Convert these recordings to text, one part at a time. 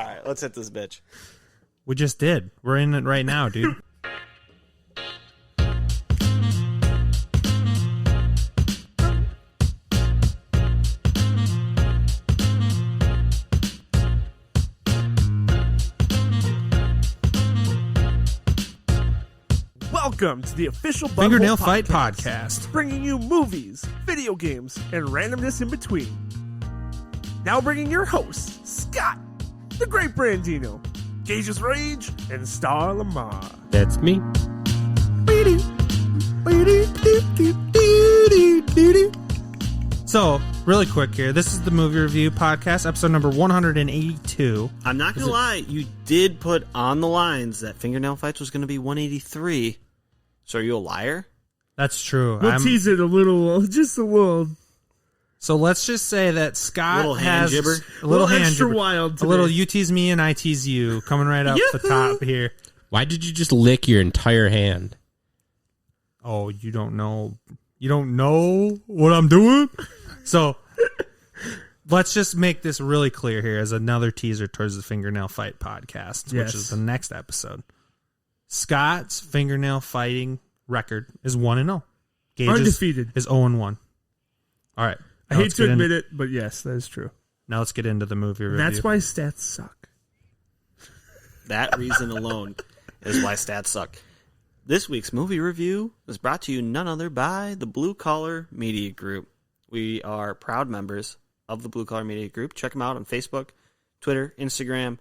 right, let's hit this bitch. We just did. We're in it right now, dude. Welcome to the official Fingernail Butthole Fight Podcast. bringing you movies, video games, and randomness in between. Now bringing your hosts, Scott, the Great Brandino, Gage's Rage, and Star Lamar. That's me. So, really quick here. This is the movie review podcast, episode number 182. I'm not going to lie. You did put on the lines that Fingernail Fights was going to be 183. So are you a liar? That's true. We'll tease it a little, just a little. So let's just say that Scott Little hand has jibber. a little hand extra jibber. wild A today. little you tease me and I tease you coming right up the top here. Why did you just lick your entire hand? Oh, you don't know. You don't know what I'm doing? So let's just make this really clear here as another teaser towards the Fingernail Fight podcast, Yes. which is the next episode. Scott's fingernail fighting record is 1-0. Gage's Undefeated. is 0-1. All right. I hate to admit it, but yes, that is true. Now let's get into the movie review. That's why stats suck. That reason alone is why stats suck. This week's movie review is brought to you none other by the Blue Collar Media Group. We are proud members of the Blue Collar Media Group. Check them out on Facebook, Twitter, Instagram. I'm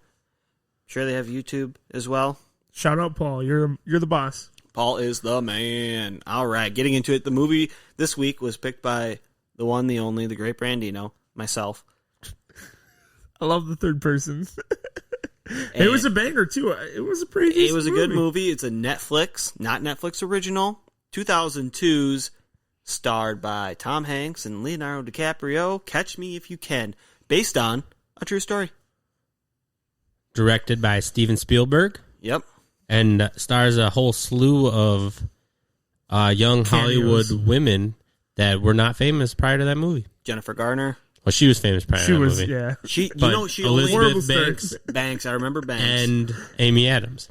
sure they have YouTube as well. Shout out, Paul. You're the boss. Paul is the man. All right, getting into it. The movie this week was picked by the one, the only, the Great Brandino, myself. I love the third person. It was a banger, too. It was a pretty decent It was a good movie. It's a Netflix, not Netflix original, 2002's, starred by Tom Hanks and Leonardo DiCaprio. Catch Me If You Can, based on a true story. Directed by Steven Spielberg. Yep. And stars a whole slew of young Hollywood women that were not famous prior to that movie. Jennifer Garner. Well, she was famous prior to that movie. Yeah. She But only Elizabeth Banks Banks. I remember Banks. and Amy Adams.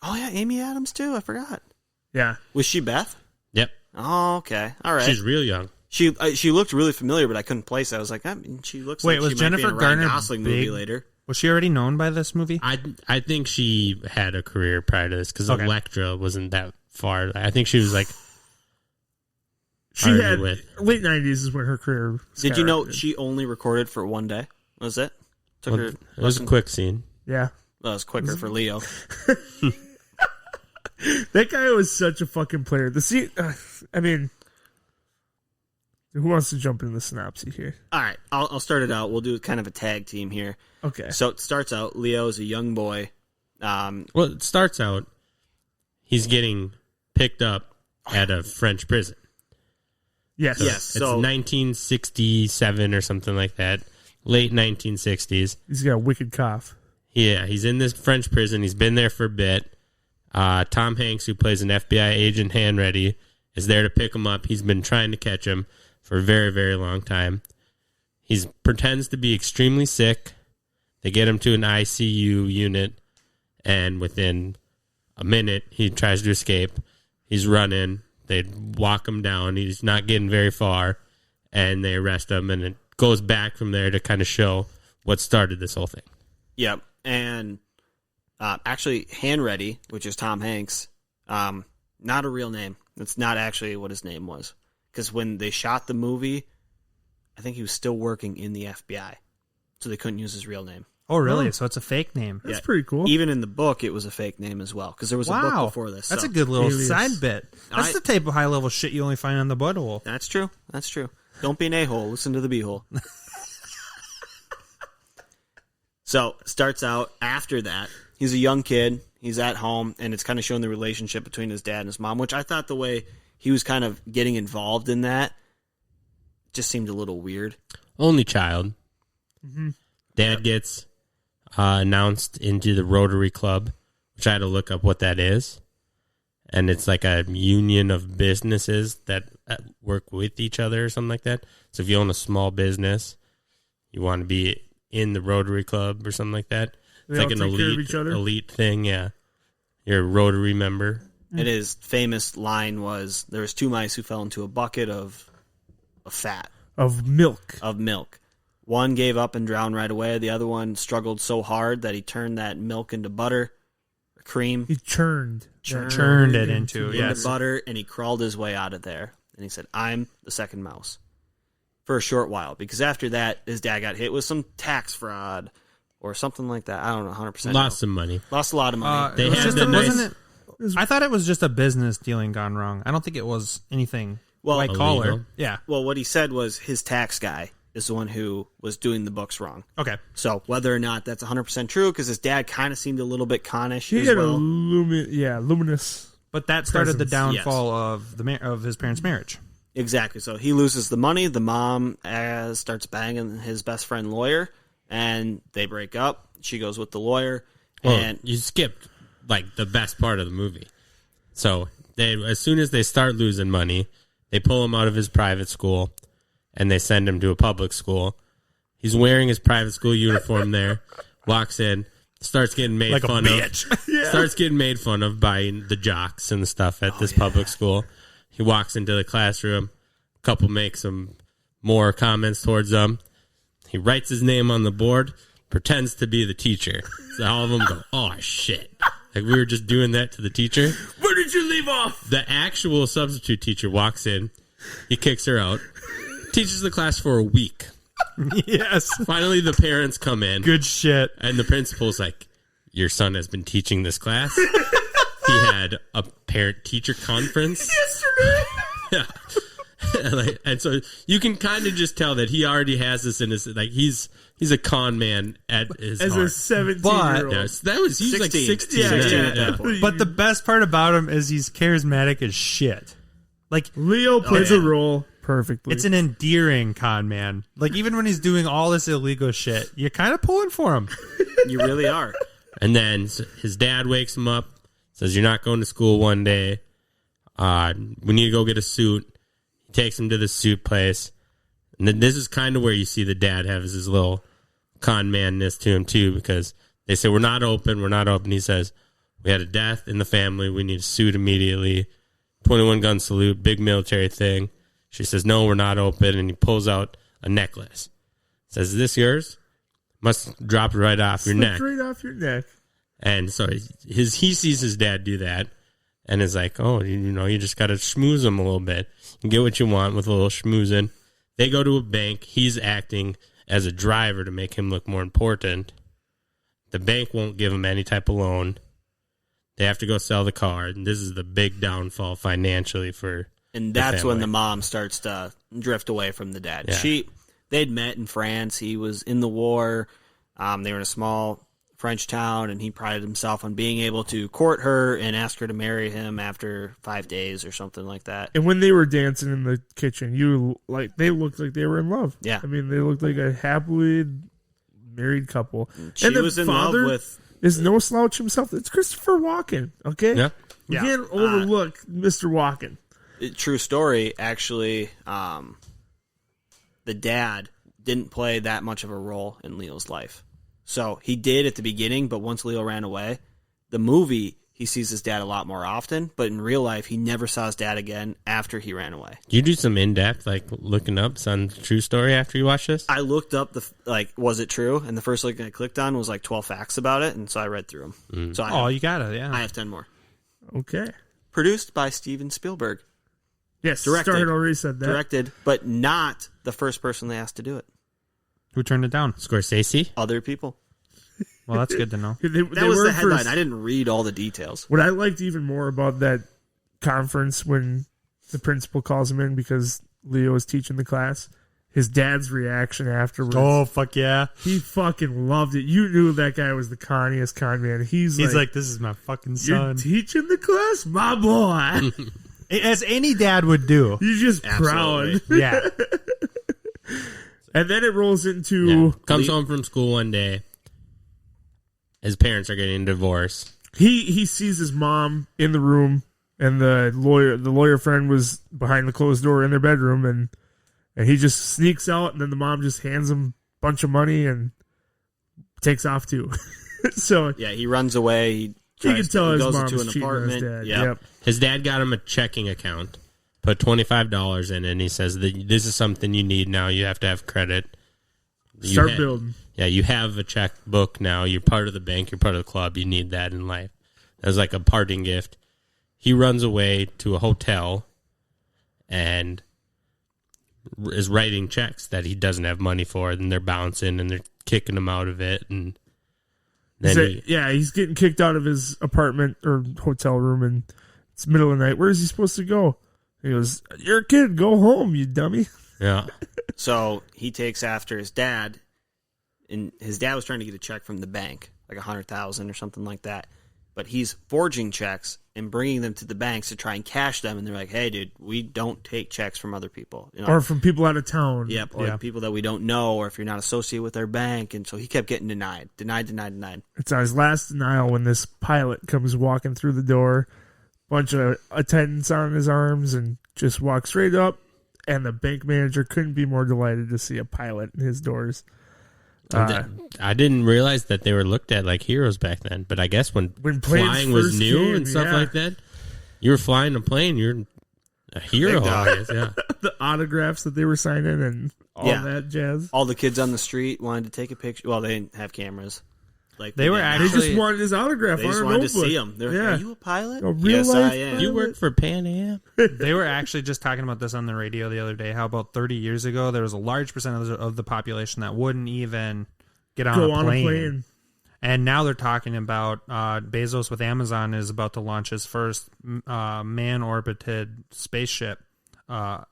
Oh yeah, Amy Adams too. I forgot. Yeah. Was she Beth? Yep. Oh, okay. All right. She's real young. She looked really familiar, but I couldn't place it. I was like, I mean, she looks. Wait, like was she might be Jennifer in a Ryan Garner Gosling big? movie later? Was she already known by this movie? I think she had a career prior to this because Okay. Elektra wasn't that far. I think she was like. She Already had with. late 90s is when her career Did you know skyrocketed. she only recorded for one day? Was it? Took Well, her. it was a quick scene. Yeah. Well, it was quicker for Leo. That guy was such a fucking player. The scene, I mean, who wants to jump in the synopsis here? All right, I'll start it out. We'll do kind of a tag team here. Okay. So it starts out. Leo is a young boy. Well, it starts out, he's getting picked up at a French prison. Yes. Yes. It's So 1967 or something like that, late 1960s. He's got a wicked cough. Yeah, he's in this French prison. He's been there for a bit. Tom Hanks, who plays an FBI agent, hand ready, is there to pick him up. He's been trying to catch him for a very, very long time. He pretends to be extremely sick. They get him to an ICU unit, and within a minute, he tries to escape. He's running. They walk him down. He's not getting very far, and they arrest him, and it goes back from there to kind of show what started this whole thing. Yep. And actually, Hand Ready, which is Tom Hanks, not a real name. That's not actually what his name was. Because when they shot the movie, I think he was still working in the FBI. So they couldn't use his real name. Oh, really? So it's a fake name. That's pretty cool. Even in the book, it was a fake name as well. Because there was a book before this. That's so. a good little Alias. side bit. That's the type of high-level shit you only find on the butthole. That's true. That's true. Don't be an a-hole. Listen to the b-hole. So, starts out after that. He's a young kid. He's at home, and it's kind of showing the relationship between his dad and his mom, which I thought the way he was kind of getting involved in that just seemed a little weird. Only child. Mm-hmm. Dad gets announced into the Rotary Club, which I had to look up what that is. And it's like a union of businesses that work with each other or something like that. So if you own a small business, you want to be in the Rotary Club or something like that. They It's all like an take care of each other. elite thing, yeah. You're a Rotary member. And his famous line was, there was 2 mice who fell into a bucket of fat, Of milk. of milk. One gave up and drowned right away. The other one struggled so hard that he turned that milk into butter, cream, He churned Churned it into, yes. butter, and he crawled his way out of there. And he said, I'm the second mouse. For a short while. Because after that, his dad got hit with some tax fraud or something like that. I don't know, 100%. Lost some money. Lost a lot of money. They it was had just the nice- wasn't it? I thought it was just a business dealing gone wrong. I don't think it was anything white collar. illegal. Yeah. Well, what he said was his tax guy is the one who was doing the books wrong. Okay. So whether or not that's 100% true, because his dad kind of seemed a little bit connish He as had well. a luminous. But that started the Presence, downfall of his parents' marriage. Exactly. So he loses the money. The mom starts banging his best friend lawyer, and they break up. She goes with the lawyer. Well, and you skipped like the best part of the movie. So as soon as they start losing money, they pull him out of his private school and they send him to a public school. He's wearing his private school uniform there, walks in, starts getting made fun of. Starts getting made fun of by the jocks and stuff at this public school. He walks into the classroom. A couple make some more comments towards him. He writes his name on the board, pretends to be the teacher. So all of them go, oh, shit. Like, we were just doing that to the teacher. Where did you leave off? The actual substitute teacher walks in. He kicks her out. Teaches the class for a week. Yes. Finally, the parents come in. Good shit. And the principal's like, your son has been teaching this class. He had a parent-teacher conference. Yesterday. Yeah. And so you can kind of just tell that he already has this in his, like, he's a con man at his As heart. a 17-year-old. Yes, that was, he was like 16. Yeah, 16 yeah. at that point. But the best part about him is he's charismatic as shit. Like, Leo plays a role perfectly. it's an endearing con man. Like, even when he's doing all this illegal shit, you're kind of pulling for him. you really are. And then his dad wakes him up, says, you're not going to school one day. We need to go get a suit. He takes him to the suit place. And then this is kind of where you see the dad have his little con manness to him, too, because they say, we're not open. He says, we had a death in the family. We need a suit immediately. 21 gun salute, big military thing. She says, no, we're not open. And he pulls out a necklace. Says, is this yours? Must drop right off your neck. Right off your neck. And so he sees his dad do that and is like, oh, you just got to schmooze him a little bit. You get what you want with a little schmoozing. They go to a bank. He's acting as a driver to make him look more important. The bank won't give him any type of loan. They have to go sell the car. And this is the big downfall financially for And that's family. when the mom starts to drift away from the dad. Yeah. They'd met in France. He was in the war. They were in a small French town, and he prided himself on being able to court her and ask her to marry him after 5 days or something like that. And when they were dancing in the kitchen, they looked like they were in love. Yeah. I mean, they looked like a happily married couple. She and the was in love father with... is no slouch himself. It's Christopher Walken. Okay. Yeah. You can't overlook Mr. Walken. True story, actually, the dad didn't play that much of a role in Leo's life. So he did at the beginning, but once Leo ran away, the movie, he sees his dad a lot more often, but in real life, he never saw his dad again after he ran away. Do you do some in-depth, like, looking up some true story after you watch this? I looked up was it true? And the first link I clicked on was like 12 facts about it, and so I read through them. So You got it, yeah. I have 10 more. Okay. Produced by Steven Spielberg. Yes. Directed. Star had already said that. Directed, but not the first person they asked to do it. Who turned it down? Scorsese? Other people. Well, that's good to know. They That was the weren't headline. first. I didn't read all the details. What I liked even more about that conference when the principal calls him in because Leo is teaching the class, his dad's reaction afterwards. Oh, fuck yeah. He fucking loved it. You knew that guy was the conniest con man. He's like, this is my fucking you're son. teaching the class? My boy. As any dad would do. You're just Absolutely. proud. Yeah. And then it rolls into Comes home from school one day. His parents are getting a divorce. he sees his mom in the room, and the lawyer friend was behind the closed door in their bedroom, and he just sneaks out, and then the mom just hands him a bunch of money and takes off too. So Yeah, he runs away. he can tell his goes mom's into an cheating on his apartment. dad. Yeah. Yep. His dad got him a checking account, put $25 in it, and he says that this is something you need now. You have to have credit. Start building. Yeah, you have a checkbook now. You're part of the bank. You're part of the club. You need that in life. That was like a parting gift. He runs away to a hotel and is writing checks that he doesn't have money for, and they're bouncing and they're kicking him out of it. And then he's getting kicked out of his apartment or hotel room, and it's middle of the night. Where is he supposed to go? He goes, "You're a kid. Go home, you dummy." yeah, So he takes after his dad, and his dad was trying to get a check from the bank, like $100,000 or something like that. But he's forging checks and bringing them to the banks to try and cash them. And they're like, "Hey, dude, we don't take checks from other people, Or from people out of town. Yep, or people that we don't know, or if you're not associated with their bank." And so he kept getting denied. It's on his last denial when this pilot comes walking through the door, bunch of attendants on his arms, and just walks straight up. And the bank manager couldn't be more delighted to see a pilot in his doors. I didn't realize that they were looked at like heroes back then. But I guess when planes flying was first new came, and stuff like that, you were flying a plane. You're a hero. I guess, yeah. The autographs that they were signing and all that jazz. All the kids on the street wanted to take a picture. Well, they didn't have cameras. Like They were did now. They actually- just wanted his autograph They on just a wanted to notebook. see him. They're like, Yeah. "Are you a pilot?" A real Yes, life I am. You work for Pan Am? They were actually just talking about this on the radio the other day. How about 30 years ago, there was a large percentage of the population that wouldn't even get on Go a on plane. a plane. And now they're talking about Bezos with Amazon is about to launch his first man-orbited spaceship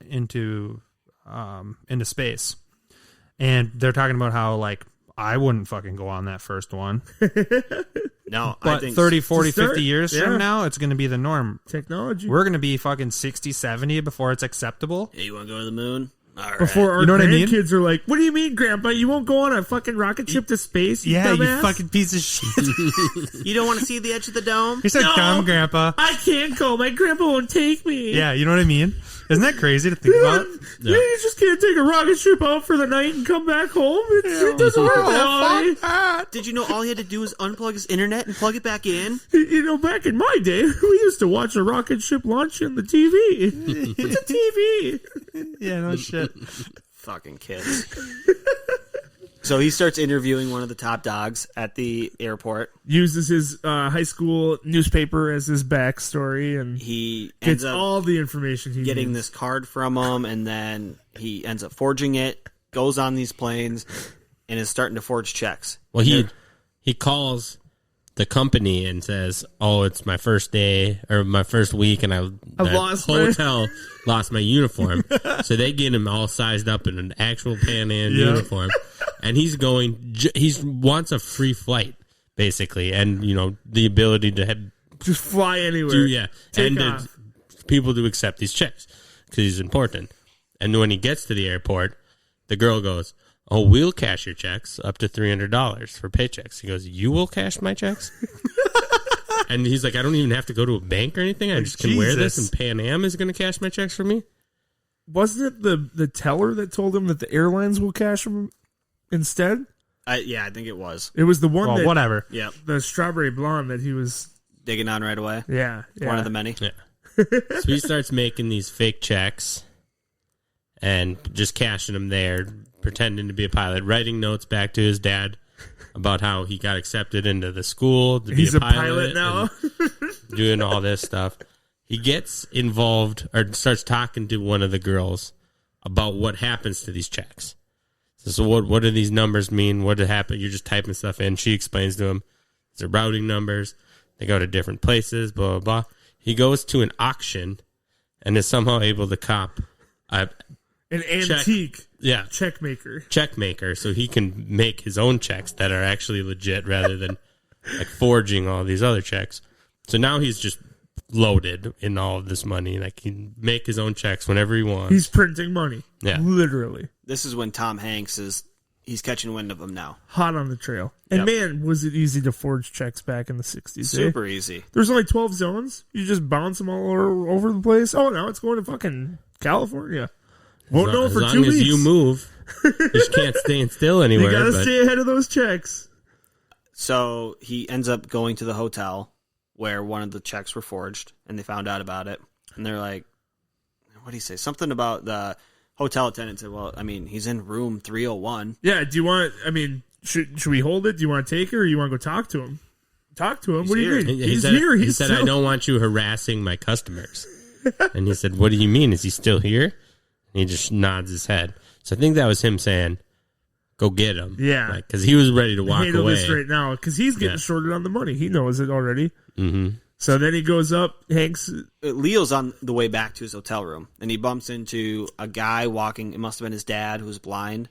into space. And they're talking about how, like, I wouldn't fucking go on that first one. No, I But think 30, 40, start, 50 years yeah. from now, it's going to be the norm. Technology. We're going to be fucking 60, 70 before it's acceptable. Hey, you want to go to the moon? All right. Before our You know what I mean? grandkids are like, "What do you mean, Grandpa? You won't go on a fucking rocket ship to space? You dumbass? piece of shit. You don't want to see the edge of the dome? You're so No. dumb, Grandpa. I can't go. My grandpa won't take me." Yeah, you know what I mean? Isn't that crazy to think about? Yeah, you just can't take a rocket ship out for the night and come back home. It doesn't work that way. Did you know all he had to do was unplug his internet and plug it back in? You know, back in my day, we used to watch a rocket ship launch on the TV. It's a TV. Yeah, no shit. Fucking kids. So he starts interviewing one of the top dogs at the airport. Uses his high school newspaper as his backstory and He gets ends up all the information he getting needs. this card from him, and then he ends up forging it, goes on these planes, and is starting to forge checks. Well, he calls the company and says, "Oh, it's my first day or my first week, and the lost hotel lost my uniform." So they get him all sized up in an actual Pan Am uniform, and he's going. He wants a free flight, basically, and the ability to have Just fly anywhere. Take and off. people to accept these checks because he's important. And when he gets to the airport, the girl goes, "Oh, we'll cash your checks up to $300 for paychecks." He goes, "You will cash my checks?" And he's like, "I don't even have to go to a bank or anything. I just can wear this, Jesus. and Pan Am is going to cash my checks for me." Wasn't it the teller that told him that the airlines will cash him instead? I think it was. It was the one Well, that whatever. Yep. the strawberry blonde that he was. Digging on right away. Yeah. One of the many. Yeah. So he starts making these fake checks and just cashing them there, pretending to be a pilot, writing notes back to his dad about how he got accepted into the school to He's be a pilot now. and doing all this stuff. He gets involved or starts talking to one of the girls about what happens to these checks. So what do these numbers mean? What did happen? You're just typing stuff in. She explains to him. These are routing numbers. They go to different places, blah, blah, blah. He goes to an auction and is somehow able to cop An antique check maker. check maker so he can make his own checks that are actually legit rather than like forging all these other checks. So now he's just loaded in all of this money. Like he can make his own checks whenever he wants. He's printing money. Yeah. Literally. This is when Tom Hanks he's catching wind of him now. Hot on the trail. And man, was it easy to forge checks back in the 60s. Super easy. There's only 12 zones. You just bounce them all over the place. Oh, now it's going to fucking California. Won't know for 2 weeks. As long as you move, you just can't stay still anywhere. You gotta but stay ahead of those checks. So he ends up going to the hotel where one of the checks were forged, and they found out about it. And they're like, what do you say? Something about the hotel attendant said, well, I mean, he's in room 301. Yeah, do you want, I mean, should we hold it? Do you want to take it, or you want to go talk to him? Talk to him? He's what do you here. mean? He He's said, here. He said, I don't want you harassing my customers. And he said, what do you mean? Is he still here? And he just nods his head. So I think that was him saying, go get him. Yeah. Because he was ready to walk handle away. this right now, because he's getting shorted on the money. He knows it already. Mm-hmm. So then he goes up. Hanks. Leo's on the way back to his hotel room, and he bumps into a guy walking. It must have been his dad, who was blind.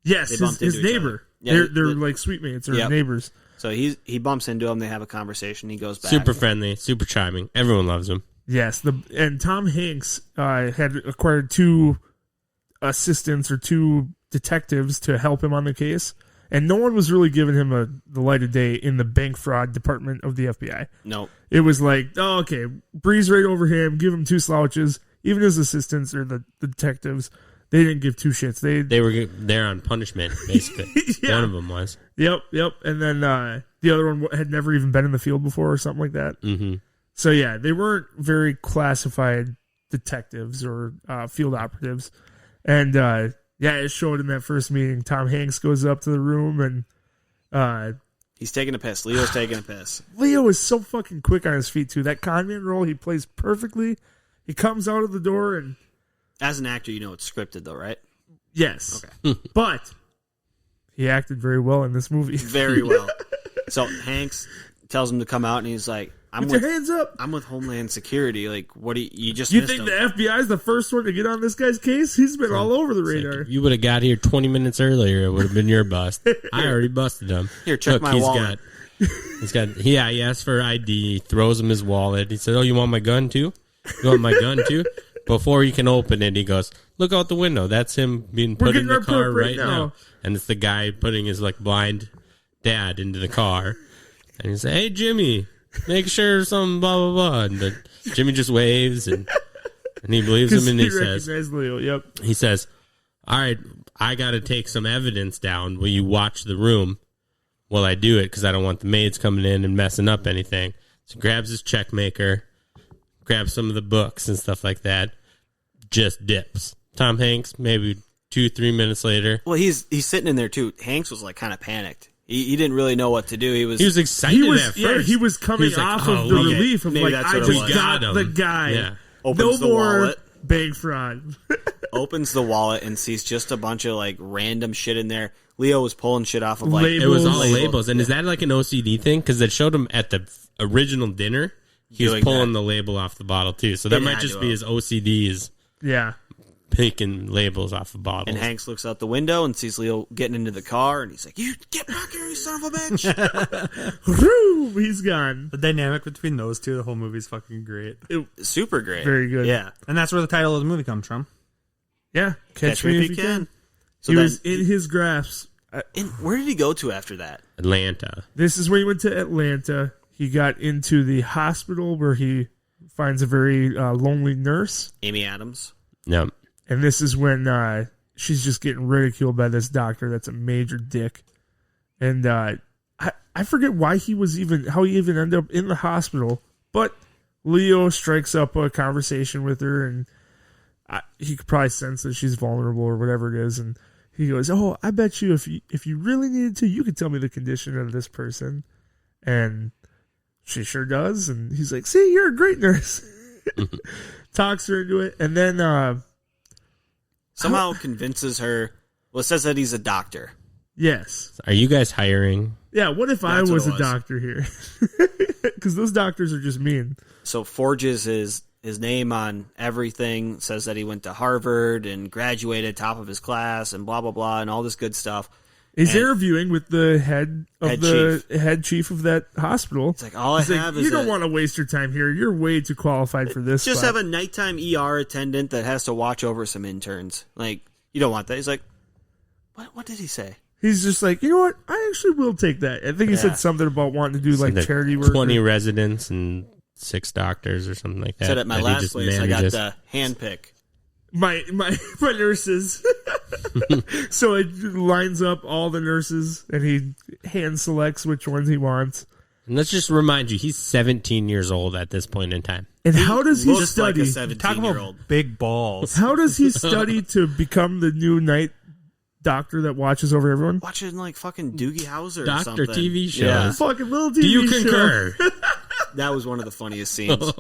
Yes, They bumped his into each neighbor. other. Yeah, They're like sweet mates or Yep. neighbors. So he bumps into him. They have a conversation. He goes back. Super friendly, super charming. Everyone loves him. Yes, and Tom Hanks had acquired 2 assistants or 2 detectives to help him on the case, and no one was really giving him the light of day in the bank fraud department of the FBI. Nope. It was like, oh, okay, breeze right over him, give him 2 slouches. Even his assistants or the detectives, they didn't give 2 shits. They were there on punishment, basically. Yeah. One of them was. Yep. And then the other one had never even been in the field before or something like that. Mm-hmm. So yeah, they weren't very classified detectives or field operatives. And it showed in that first meeting. Tom Hanks goes up to the room and He's taking a piss. Leo's taking a piss. Leo is so fucking quick on his feet too. That conman role he plays perfectly. He comes out of the door and As an actor, you know it's scripted, though, right? yes. Okay. But he acted very well in this movie. Very well. So Hanks tells him to come out, and he's like, Put your hands up. I'm with Homeland Security. Like, what do you just You missed think him. the FBI is the first one to get on this guy's case? He's been all over the radar. If you would have got here 20 minutes earlier, it would have been your bust. I already busted him. Here, check my wallet. He asked for ID, throws him his wallet. He said, oh, you want my gun too? You want my gun too? Before he can open it, he goes, look out the window. That's him being put in the getting our car perp right right now. now. And it's the guy putting his blind dad into the car. And he said, hey, Jimmy, make sure something blah, blah, blah. And Jimmy just waves and he believes him, and he says, Leo. Yep. he says, all right, I got to take some evidence down. Will you watch the room while I do it? Because I don't want the maids coming in and messing up anything. So he grabs his check maker, grabs some of the books and stuff like that, just dips. Tom Hanks, maybe 2-3 minutes later. Well, he's sitting in there, too. Hanks was, kind of panicked. He didn't really know what to do. He was excited at first. Yeah, he was coming He was like, off oh, of the okay. relief of Maybe like, that's I what it just was. got Got the him. guy. Yeah. opens No the more wallet. bank fraud. Opens the wallet and sees just a bunch of random shit in there. Leo was pulling shit off of Labels. It was all Labels. labels. And is that like an OCD thing? Because it showed him at the original dinner. He was Doing pulling that. the label off the bottle too. So that It might had just to be have. his OCDs Yeah. picking labels off of bottles. And Hanks looks out the window and sees Leo getting into the car, and he's like, "You get back here, you son of a bitch!" Whew, he's gone. The dynamic between those two, the whole movie's fucking great. Super great, Very good. Yeah, And that's where the title of the movie comes from. Yeah. Catch me if you can. So He then, was in his grasp. and where did he go to after that? Atlanta. This is when he went to Atlanta. He got into the hospital where he finds a very lonely nurse. Amy Adams. No. And this is when she's just getting ridiculed by this doctor that's a major dick. And I forget how he even ended up in the hospital. But Leo strikes up a conversation with her, and he could probably sense that she's vulnerable or whatever it is. And he goes, "Oh, I bet you if you really needed to, you could tell me the condition of this person." And she sure does. And he's like, "See, you're a great nurse." Talks her into it, and then Somehow convinces her. Well, it says that he's a doctor. yes. Are you guys hiring? Yeah, what if I That's what was it a was. doctor here? Because those doctors are just mean. So forges his name on everything. Says that he went to Harvard and graduated top of his class and blah blah blah and all this good stuff. He's And- interviewing with the head chief of that hospital. It's like all I He's like, have you is don't want to waste your time here. You're way too qualified for this. just spot." have a nighttime ER attendant that has to watch over some interns. Like, you don't want that. He's like, what did he say? He's just like, you know what? I actually will take that. I think he Yeah. said something about wanting to do like The charity work. 20 residents and 6 doctors or something like that. Said at my that he last just place, I got manages. the handpick. my nurses. So it lines up all the nurses, and he hand selects which ones he wants. And let's just remind you, he's 17 years old at this point in time. And how does he Looks like study? a Talk 17-year-old. about big balls. How does he study to become the new night doctor that watches over everyone? Watching like fucking Doogie Howser or Doctor something. TV shows. Yeah. Fucking little TV Do you show. concur? That was one of the funniest scenes.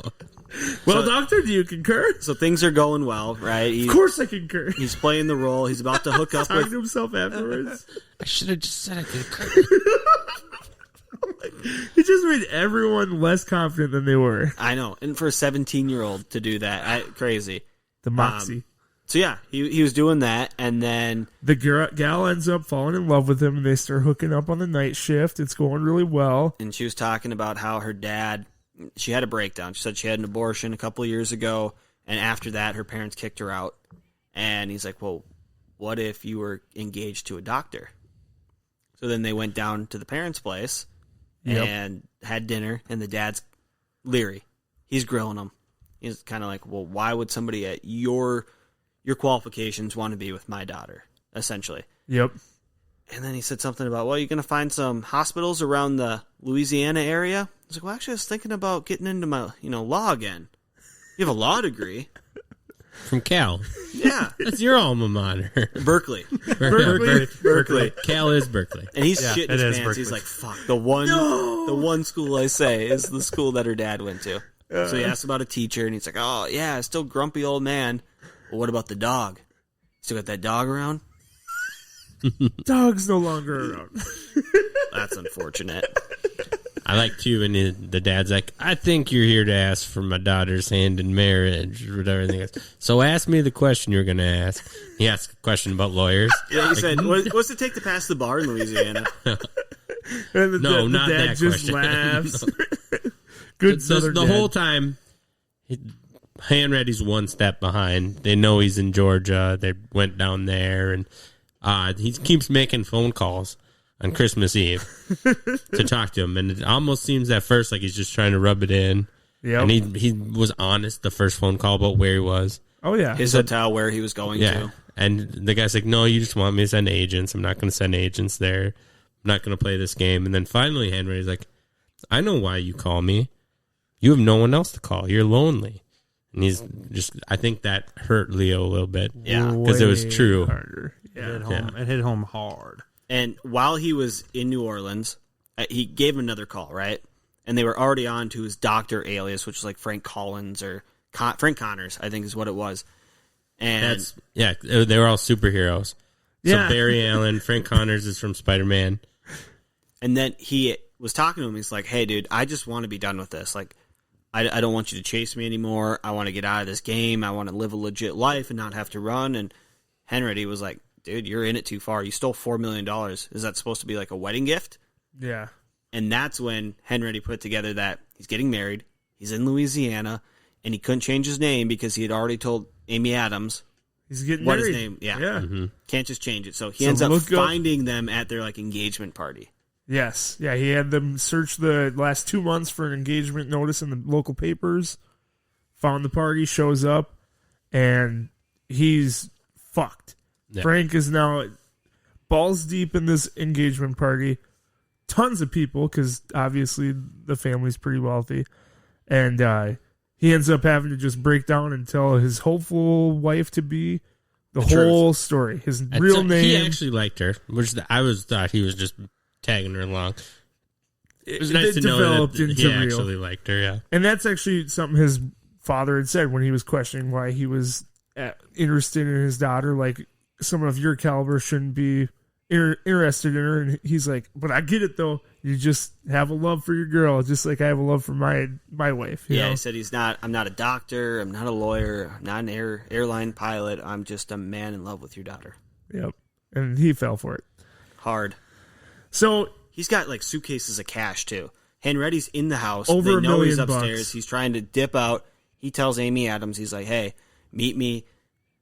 Well, doctor, do you concur? So things are going well, right? Of course I concur. He's playing the role. He's about to hook up Talking with to himself afterwards. I should have just said I concur. He just made everyone less confident than they were. I know. And for a 17-year-old to do that, crazy. The moxie. So yeah, he was doing that, and then The gal ends up falling in love with him, and they start hooking up on the night shift. It's going really well. and she was talking about how her dad, she had a breakdown. She said she had an abortion a couple of years ago, and after that, her parents kicked her out. And he's like, well, what if you were engaged to a doctor? So then they went down to the parents' place and had dinner, and the dad's leery. He's grilling them. He's kind of like, well, why would somebody at your qualifications want to be with my daughter, essentially? Yep. And then he said something about, well, you're going to find some hospitals around the Louisiana area. I was like, well, actually, I was thinking about getting into my, law again. You have a law degree. From Cal. Yeah. That's your alma mater. Berkeley. Berkeley. Cal is Berkeley. And he's Yeah, shitting it his is pants. Berkeley. He's like, fuck, the one school I say is the school that her dad went to. So he asked about a teacher, and he's like, oh, yeah, still grumpy old man. Well, what about the dog? Still got that dog around? Dog's no longer around. That's unfortunate. I like too when the dad's like, I think you're here to ask for my daughter's hand in marriage or whatever. And he goes, so ask me the question you're going to ask. He asked a question about lawyers. Yeah, he said, what's it take to pass the bar in Louisiana? And No, the not dad that just question. laughs. No. Good So southern the dad. whole time, Hanratty's one step behind. They know he's in Georgia. They went down there, and he keeps making phone calls on Christmas Eve to talk to him. And it almost seems at first like he's just trying to rub it in. Yep. And he was honest the first phone call about where he was. Oh, yeah. His hotel, where he was going Yeah. to. And the guy's like, no, you just want me to send agents. I'm not going to send agents there. I'm not going to play this game. And then finally, Henry's like, I know why you call me. You have no one else to call. You're lonely. And he's just, I think that hurt Leo a little bit. Yeah. Because it was Way true. harder. It Yeah. hit home. It hit home hard. And while he was in New Orleans, he gave him another call, right? And they were already on to his doctor alias, which is like Frank Collins or Frank Connors, I think is what it was. And They were all superheroes. Yeah. So Barry Allen, Frank Connors is from Spider-Man. And then he was talking to him. He's like, hey, dude, I just want to be done with this. Like, I don't want you to chase me anymore. I want to get out of this game. I want to live a legit life and not have to run. And Henry was like, dude, you're in it too far. You stole $4 million. Is that supposed to be like a wedding gift? Yeah. And that's when Henry put together that he's getting married. He's in Louisiana. And he couldn't change his name because he had already told Amy Adams He's getting what married. his name. Yeah. Yeah. Can't just change it. So he So ends up look up- finding them at their like engagement party. Yes. Yeah, he had them search the last 2 months for an engagement notice in the local papers. Found the party, shows up, and he's fucked. Yeah. Frank is now balls deep in this engagement party. Tons of people, because obviously the family's pretty wealthy. And he ends up having to just break down and tell his hopeful wife-to-be the whole story. His real name. He actually liked her, which I thought he was just tagging her along. It was nice to know developed that into he real. actually liked her, yeah. And that's actually something his father had said when he was questioning why he was interested in his daughter. Like, someone of your caliber shouldn't be interested in her. And he's like, but I get it, though. You just have a love for your girl, just like I have a love for my wife. You Yeah, know? he said I'm not a doctor, I'm not a lawyer, I'm not an airline pilot, I'm just a man in love with your daughter. Yep. And he fell for it. Hard. So He's got like suitcases of cash too. Henretty's in the house. Over they $1 know he's million upstairs. bucks. He's trying to dip out. He tells Amy Adams, he's like, hey, meet me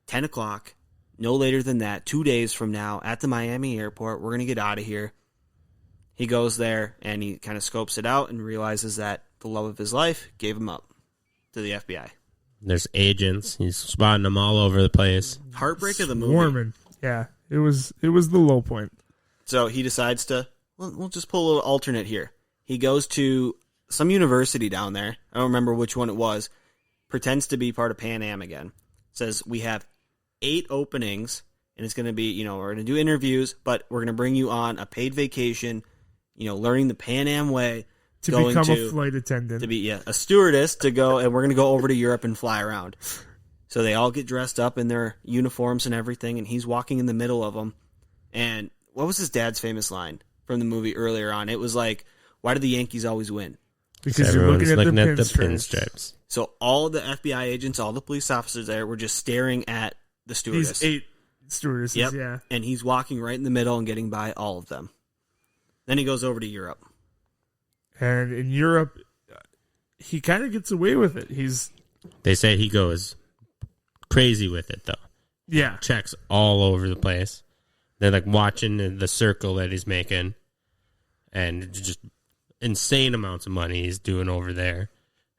10 o'clock, no later than that, 2 days from now at the Miami airport. We're going to get out of here. He goes there and he kind of scopes it out and realizes that the love of his life gave him up to the FBI. There's agents. He's spotting them all over the place. Heartbreak of the movie. Warming. Yeah, it was the low point. So he decides to, we'll just pull a little alternate here. He goes to some university down there. I don't remember which one it was. Pretends to be part of Pan Am again. Says, we have 8 openings, and it's going to be, we're going to do interviews, but we're going to bring you on a paid vacation, learning the Pan Am way. To become a flight attendant. To be a stewardess to go, and we're going to go over to Europe and fly around. So they all get dressed up in their uniforms and everything, and he's walking in the middle of them. And what was his dad's famous line from the movie earlier on? It was like, why do the Yankees always win? Because you're looking at the pinstripes. So all the FBI agents, all the police officers there were just staring at the stewardess. These 8 stewardesses, yep. yeah. And he's walking right in the middle and getting by all of them. Then he goes over to Europe. And in Europe, he kind of gets away with it. They say he goes crazy with it, though. Yeah. Checks all over the place. They're like watching the circle that he's making. And just insane amounts of money he's doing over there.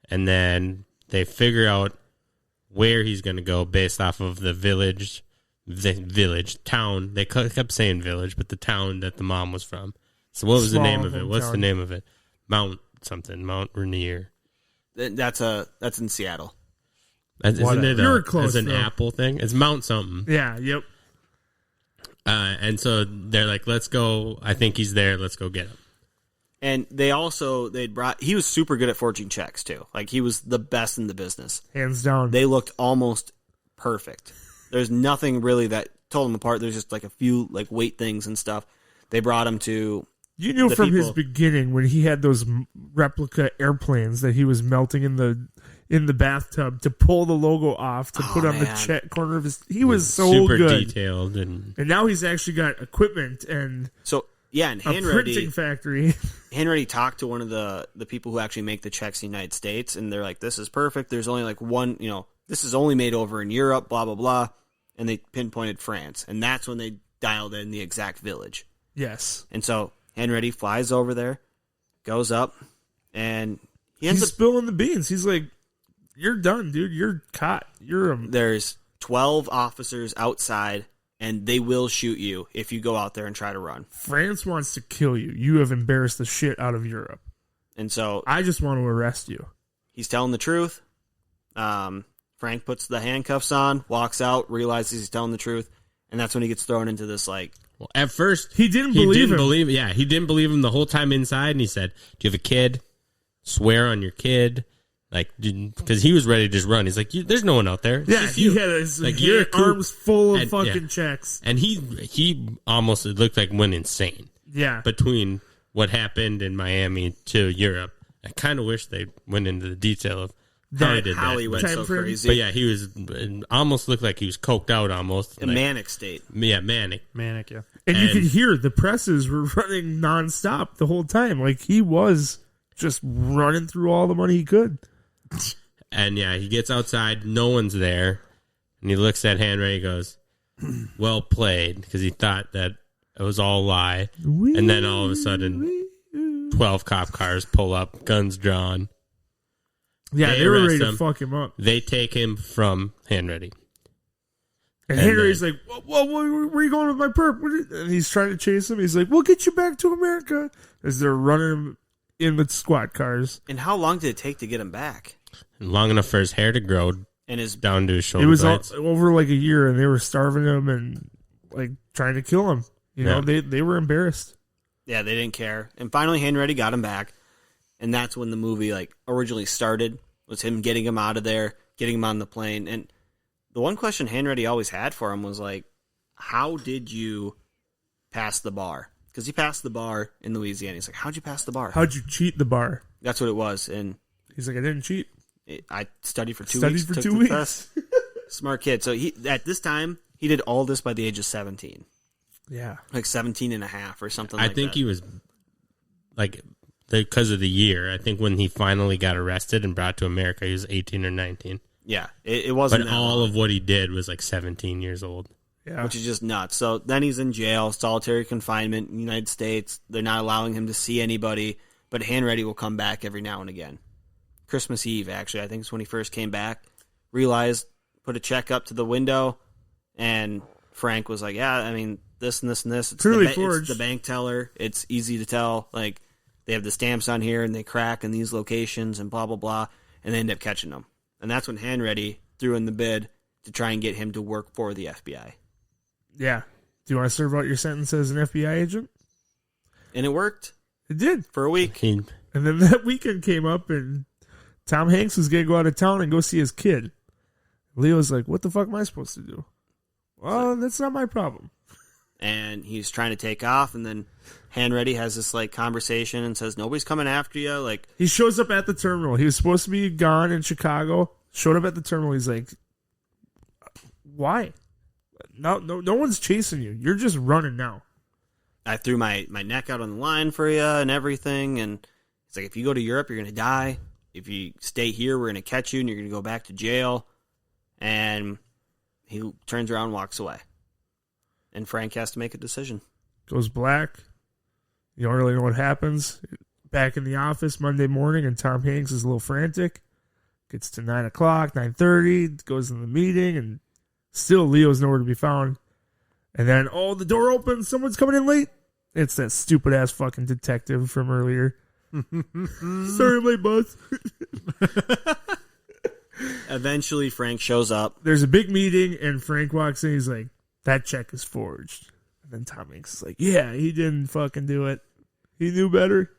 And then they figure out where he's going to go based off of the town. They kept saying village, but the town that the mom was from. So what was the name of it? What's the name of it? Mount Rainier. That's in Seattle. Isn't it You're close, an Apple thing? It's Mount something. Yeah, yep. And so they're like, let's go. I think he's there. Let's go get him. And he was super good at forging checks too. Like he was the best in the business. Hands down. They looked almost perfect. There's nothing really that told them apart. There's just like a few like weight things and stuff. They brought him to. You knew from his beginning when he had those replica airplanes that he was melting in the bathtub to pull the logo off to put on the check corner of his. He was so super good, detailed, and now he's actually got equipment and and a printing factory. Hanratty talked to one of the people who actually make the checks in the United States, and they're like, "This is perfect. There's only like one. This is only made over in Europe. Blah blah blah." And they pinpointed France, and that's when they dialed in the exact village. Yes, and so. Hanratty flies over there, goes up, and he's spilling the beans. He's like, "You're done, dude. You're caught. There's 12 officers outside, and they will shoot you if you go out there and try to run. France wants to kill you. You have embarrassed the shit out of Europe. And so I just want to arrest you." He's telling the truth. Frank puts the handcuffs on, walks out, realizes he's telling the truth, and that's when he gets thrown into this like. Well, at first, he didn't believe him. Yeah, he didn't believe him the whole time inside, and he said, "Do you have a kid? Swear on your kid." Like, because he was ready to just run. He's like, "There's no one out there." Yeah, he had his arms full of fucking checks. And he almost looked like went insane. Yeah. Between what happened in Miami to Europe. I kind of wish they went into the detail of how he did how that. he went so crazy. But yeah, he was almost looked like he was coked out almost. A manic state. Yeah, manic. Manic, yeah. And you could hear the presses were running nonstop the whole time. Like he was just running through all the money he could. And yeah, he gets outside, no one's there, and he looks at Hanratty and goes, "Well played," because he thought that it was all a lie. And then all of a sudden, 12 cop cars pull up, guns drawn. Yeah, they were ready to fuck him up. They take him from Hanratty. And Henry's like, where are you going with my perp? And he's trying to chase him. He's like, we'll get you back to America. As they're running him in with squad cars. And how long did it take to get him back? Long enough for his hair to grow and his down to his shoulder. It was over like a year, and they were starving him and like trying to kill him. You know, they were embarrassed. Yeah, they didn't care. And finally, Hanratty got him back, and that's when the movie like originally started. Was him getting him out of there, getting him on the plane. And the one question Hanratty always had for him was like, how did you pass the bar? Because he passed the bar in Louisiana. He's like, how'd you pass the bar? How'd you cheat the bar? That's what it was. And he's like, I didn't cheat. I studied for 2 weeks. Studied for 2 weeks. Smart kid. So he at this time, he did all this by the age of 17. Yeah. Like 17 and a half or something like that. I think he was like, because of the year, I think when he finally got arrested and brought to America, he was 18 or 19. Yeah, it wasn't. But all of what he did was like 17 years old. Yeah. Which is just nuts. So then he's in jail, solitary confinement in the United States. They're not allowing him to see anybody, but Hanratty will come back every now and again. Christmas Eve, actually, I think is when he first came back. realized, put a check up to the window, and Frank was like, yeah, I mean, this and this and this. It's Clearly it's forged. the bank teller. It's easy to tell. Like, they have the stamps on here, and they crack in these locations, and blah, blah, blah. And they end up catching them. And that's when Hanratty threw in the bid to try and get him to work for the FBI. Yeah. Do you want to serve out your sentence as an FBI agent? And it worked It did. for a week. And then that weekend came up, and Tom Hanks was going to go out of town and go see his kid. Leo's like, what the fuck am I supposed to do? Well, that's not my problem. And he's trying to take off, and then Hanratty has this like conversation and says, nobody's coming after you. Like, He shows up at the terminal. He was supposed to be gone in Chicago. Showed up at the terminal. He's like, why? No one's chasing you. You're just running now. I threw my neck out on the line for you and everything. And it's like, if you go to Europe, you're going to die. If you stay here, we're going to catch you, and you're going to go back to jail. And he turns around and walks away. And Frank has to make a decision. Goes black. You don't really know what happens. Back in the office Monday morning, and Tom Hanks is a little frantic. Gets to 9 o'clock, 9:30, goes in the meeting, and still Leo's nowhere to be found. And then, the door opens, someone's coming in late. It's that stupid-ass fucking detective from earlier. Sorry, my boss. Eventually, Frank shows up. There's a big meeting, and Frank walks in. He's like, that check is forged. And then Tom Hanks is like, yeah, he didn't fucking do it. He knew better.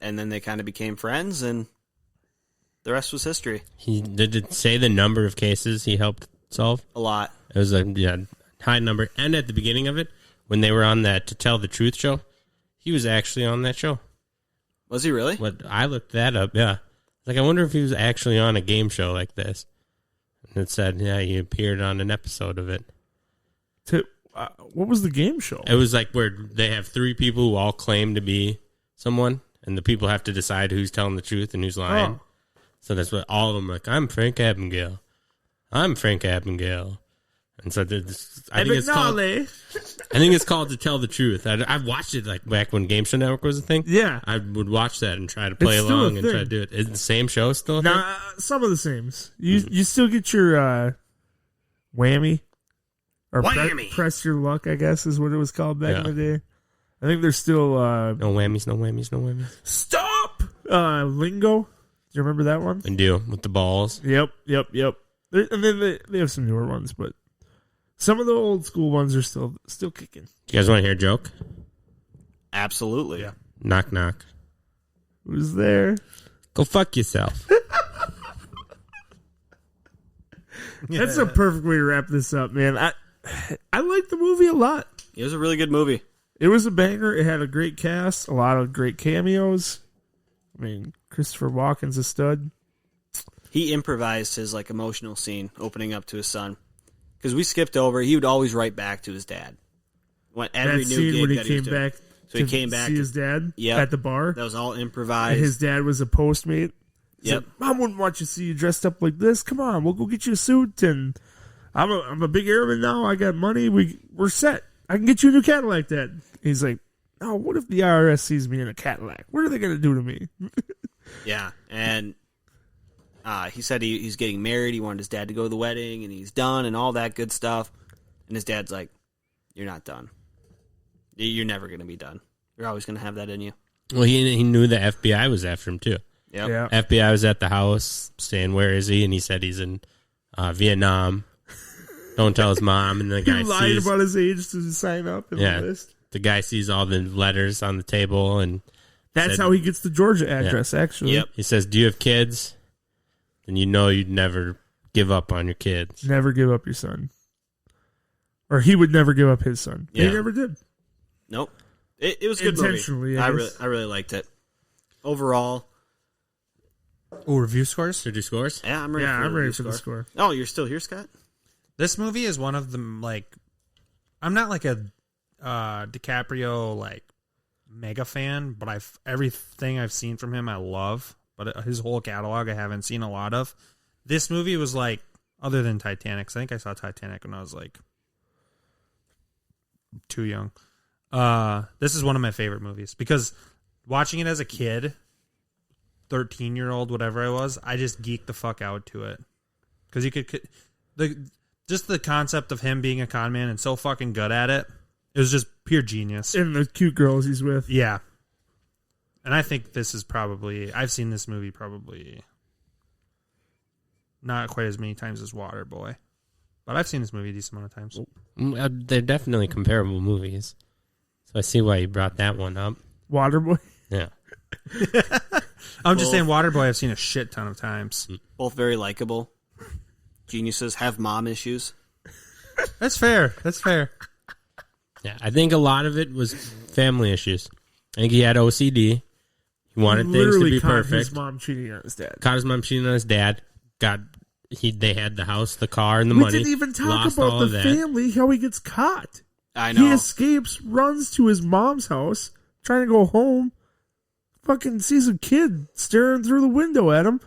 And then they kind of became friends, and the rest was history. He did it say the number of cases he helped solve? A lot. It was a high number. And at the beginning of it, when they were on that To Tell the Truth show, he was actually on that show. Was he really? What I looked that up, yeah. Like, I wonder if he was actually on a game show like this. And it said, yeah, he appeared on an episode of it. What was the game show? It was like where they have three people who all claim to be someone, and the people have to decide who's telling the truth and who's lying. So that's what all of them are like, I'm Frank Abagnale. I'm Frank Abagnale. And so I think it's called To Tell the Truth. I've watched it like back when Game Show Network was a thing. Yeah. I would watch that and try to play It's still along a and try to thing. do it. Is it the same show still? A thing? Nah, some of the same. You still get your whammy. Or Whammy. press your luck, I guess, is what it was called back in the day. I think there's still... No whammies, no whammies, no whammies. Stop! Lingo. Do you remember that one? And do with the balls. Yep. And then they have some newer ones, but some of the old school ones are still kicking. You guys want to hear a joke? Absolutely. Yeah. Knock, knock. Who's there? Go fuck yourself. That's a perfect way to wrap this up, man. I like the movie a lot. It was a really good movie. It was a banger. It had a great cast, a lot of great cameos. I mean, Christopher Walken's a stud. He improvised his like emotional scene opening up to his son. Because we skipped over, he would always write back to his dad. When every That new scene gig when he that he came was doing. back So he to came back see to- his dad Yep. at the bar. That was all And improvised. his dad was a postmate. He's Yep. like, Mom wouldn't want you to see you dressed up like this. Come on, we'll go get you a suit. And I'm a big airman now. I got money. We're set. I can get you a new Cadillac, Dad. He's like, oh, what if the IRS sees me in a Cadillac? What are they going to do to me? Yeah, and he said he's getting married. He wanted his dad to go to the wedding, and he's done, and all that good stuff. And his dad's like, "You're not done. You're never going to be done. You're always going to have that in you." Well, he knew the FBI was after him, too. Yep. Yeah. FBI was at the house saying, where is he? And he said he's in Vietnam. Don't tell his mom. And the He guy lied sees, about his age to sign up in Yeah. the list. the guy sees all the letters on the table, and That's said- how he gets the Georgia address, actually. Yep. he says, do you have kids? And you know you'd never give up on your kids. Never give up your son. Or he would never give up his son. He Yeah. never did. Nope. It was a good Intentionally, movie. I I guess. really liked it. Overall, Oh, review scores? To do scores? yeah, I'm ready. Yeah, for I'm the ready for the score. Oh, you're still here, Scott? This movie is one of them, like, I'm not like a DiCaprio, like, mega fan, but everything I've seen from him I love, but his whole catalog I haven't seen a lot of. This movie was like, other than Titanic, 'cause I think I saw Titanic when I was like too young. This is one of my favorite movies because watching it as a kid, 13-year-old, whatever I was, I just geeked the fuck out to it. because just the concept of him being a con man and so fucking good at it. It was just pure genius. And the cute girls he's with. Yeah. And I think this is probably... I've seen this movie probably not quite as many times as Waterboy. But I've seen this movie a decent amount of times. They're definitely comparable movies. So I see why you brought that one up. Waterboy. Yeah. I'm just saying Waterboy I've seen a shit ton of times. Both very likable. Geniuses have mom issues. That's fair. That's fair. Yeah, I think a lot of it was family issues. I think he had OCD. He wanted things to Literally be caught perfect. his mom cheating on his dad. Caught his mom cheating on his dad. They had the house, the car, and the We money. didn't even talk Lost about all the of that. family, how he gets caught. I know. He escapes, runs to his mom's house, trying to go home, fucking sees a kid staring through the window at him.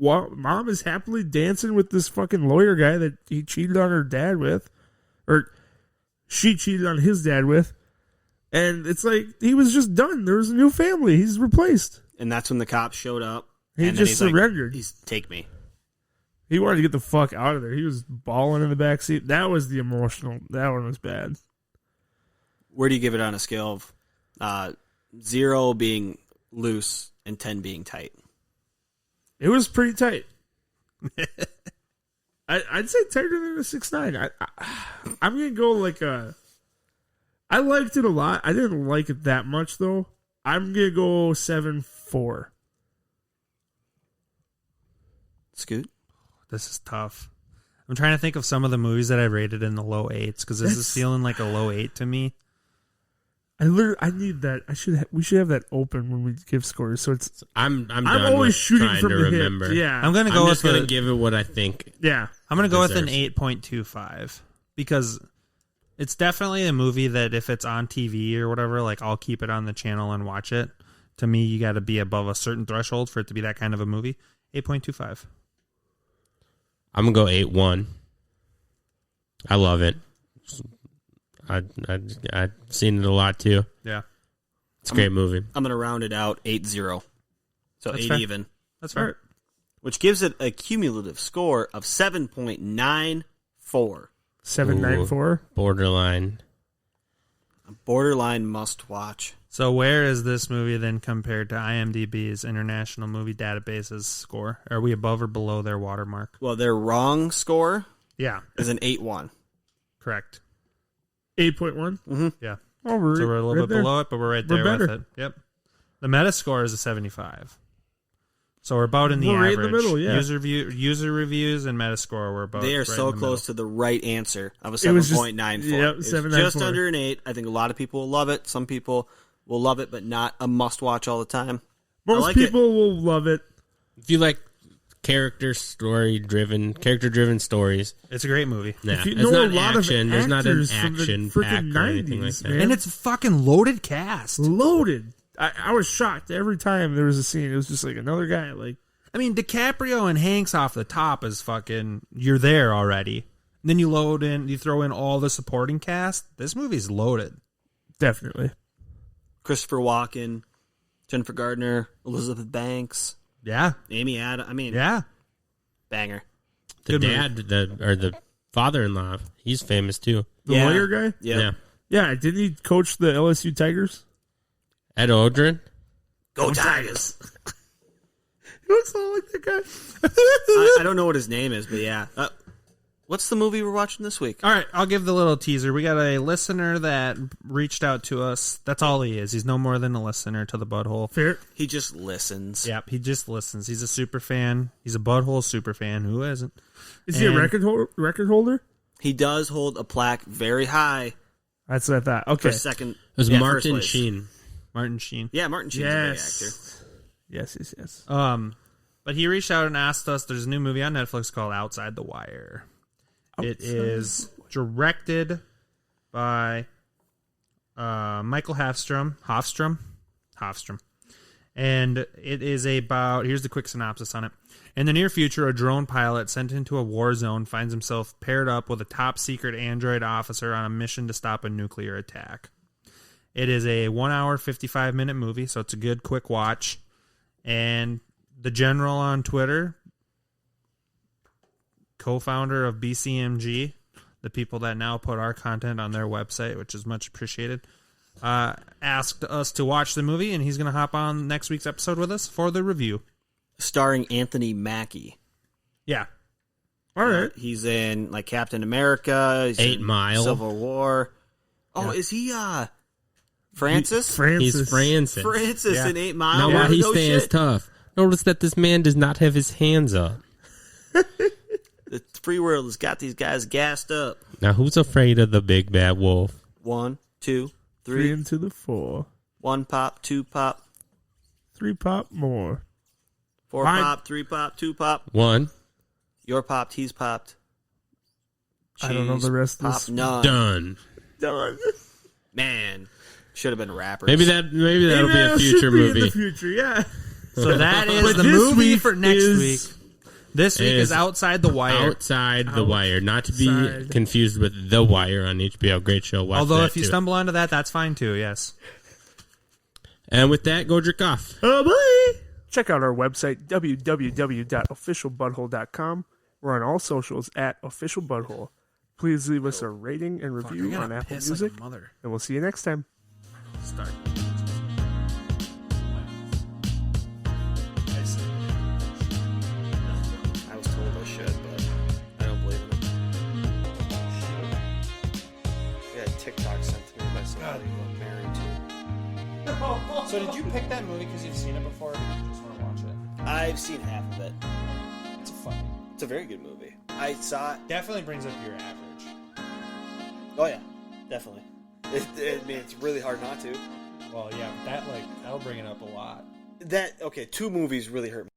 Mom is happily dancing with this fucking lawyer guy that he cheated on her dad with. Or she cheated on his dad with. And it's like, he was just done. There was a new family. He's replaced. And that's when the cops showed up. He and then just he's surrendered. Like, take me. He wanted to get the fuck out of there. He was bawling in the backseat. That was the emotional. That one was bad. Where do you give it on a scale of 0 being loose and 10 being tight? It was pretty tight. I'd say tighter than a 6.9. I'm gonna go like a. I liked it a lot. I didn't like it that much though. I'm gonna go 7.4. Scoot? This is tough. I'm trying to think of some of the movies that I rated in the low 8s because this is feeling like a low 8 to me. I need that. We should have that open when we give scores. So it's. I'm done always with shooting trying from to the remember. hip. Yeah, I'm gonna go just with going to give it what I think. yeah. I'm gonna go with an deserves. 8.25 because it's definitely a movie that if it's on TV or whatever, like I'll keep it on the channel and watch it. To me, you got to be above a certain threshold for it to be that kind of a movie. 8.25. I'm going to go 8-1. I love it. I've seen it a lot too. Yeah, It's a great movie. I'm going to round it out 8-0. So That's 8 fair. even. that's fair. Which gives it a cumulative score of 7.94. 7.94. Borderline. A borderline must watch. So where is this movie then compared to IMDb's International Movie Database's score? Are we above or below their watermark? Well, their wrong score Yeah, is an 8-1. correct. 8.1. Yeah. Oh, we're So we're a little right bit there. below it, but we're right We're there with better. it. Yep. The Metascore is a 75. So we're about in the We're right average. in the middle, yeah. User reviews and Metascore were about. They are right so in the close to the right answer of a It was just- 7.94. yep, It's 7.94. just under an 8. I think a lot of people will love it. Some people will love it, but not a must-watch all the time. I Most like people will love it. If you like character-driven stories, middle. It's a great movie. nah, If you it's know not a lot of action. There's not an actors from the action frickin' pack or anything like 90s, that. man. And it's a fucking loaded cast. Loaded. I was shocked every time there was a scene. It was just like another guy. Like, I mean, DiCaprio and Hanks off the top is fucking. You're there already. And then you throw in all the supporting cast. This movie's loaded. definitely. Christopher Walken, Jennifer Gardner, Elizabeth Banks, Yeah. Amy Adams. I mean, Yeah. banger. The Good dad, the father-in-law, he's famous too. The Yeah. lawyer guy? Yep. Yeah. Yeah, didn't he coach the LSU Tigers? Ed Odrin. Go Tigers! He looks all like that guy. I don't know what his name is, but yeah. What's the movie we're watching this week? All right, I'll give the little teaser. We got a listener that reached out to us. That's all he is. He's no more than a listener to the Butthole. Fair. He just listens. Yep, he just listens. He's a super fan. He's a Butthole super fan. Who isn't? Is he a And- record holder? He does hold a plaque very high That's what I thought. for Okay. second. It was yeah, first Martin place. Sheen. Martin Sheen. Yeah, Martin Sheen's a big actor. Yes. But he reached out and asked us. There's a new movie on Netflix called Outside the Wire. It is directed by Michael Hofstrom, and it is about. Here's the quick synopsis on it. In the near future, a drone pilot sent into a war zone finds himself paired up with a top secret android officer on a mission to stop a nuclear attack. It is a 1 hour, 55-minute movie, so it's a good, quick watch. And the general on Twitter co-founder of BCMG, the people that now put our content on their website, which is much appreciated, asked us to watch the movie, and he's going to hop on next week's episode with us for the review. Starring Anthony Mackie. Yeah. All right. He's in like Captain America. He's 8 in Mile. Civil War. Oh, is he Francis? He's Francis. Francis in 8 Mile. Now, Yeah. while he No stands shit. tough, notice that this man does not have his hands up. The free world has got these guys gassed up. Now, who's afraid of the big bad wolf? 1, 2, 3 3. into the 4. 1 pop, 2 pop, 3 pop more. 4 Mine. pop, 3 pop, 2 pop. 1. You're popped. He's popped. I don't know the rest of Pop this. none. Done. Done. Man, should have been rappers. Maybe that'll be a Email future should be movie. in the future, yeah. So that is But the this movie week for next is- week. This week is Outside the Wire. Outside the Wire, not to be Outside. confused with The Wire on HBO. Great show. Watch Although that if you too. stumble onto that, that's fine too, yes. And with that, go jerk off. Oh, boy. Check out our website, www.officialbutthole.com. We're on all socials at officialbutthole. Please leave us a rating and review on Apple Music, mother. and we'll see you next time. Start. I was told I should, but I don't believe in it. I got a TikTok sent to me by somebody who I'm married to. So did you pick that movie because you've seen it before, or did you just want to watch it? I've seen half of it. It's a fun. It's a very good movie. I saw it. Definitely brings up your average. Oh yeah, definitely. I mean, it's really hard not to. Well, yeah, that'll bring it up a lot. Okay, 2 movies really hurt me.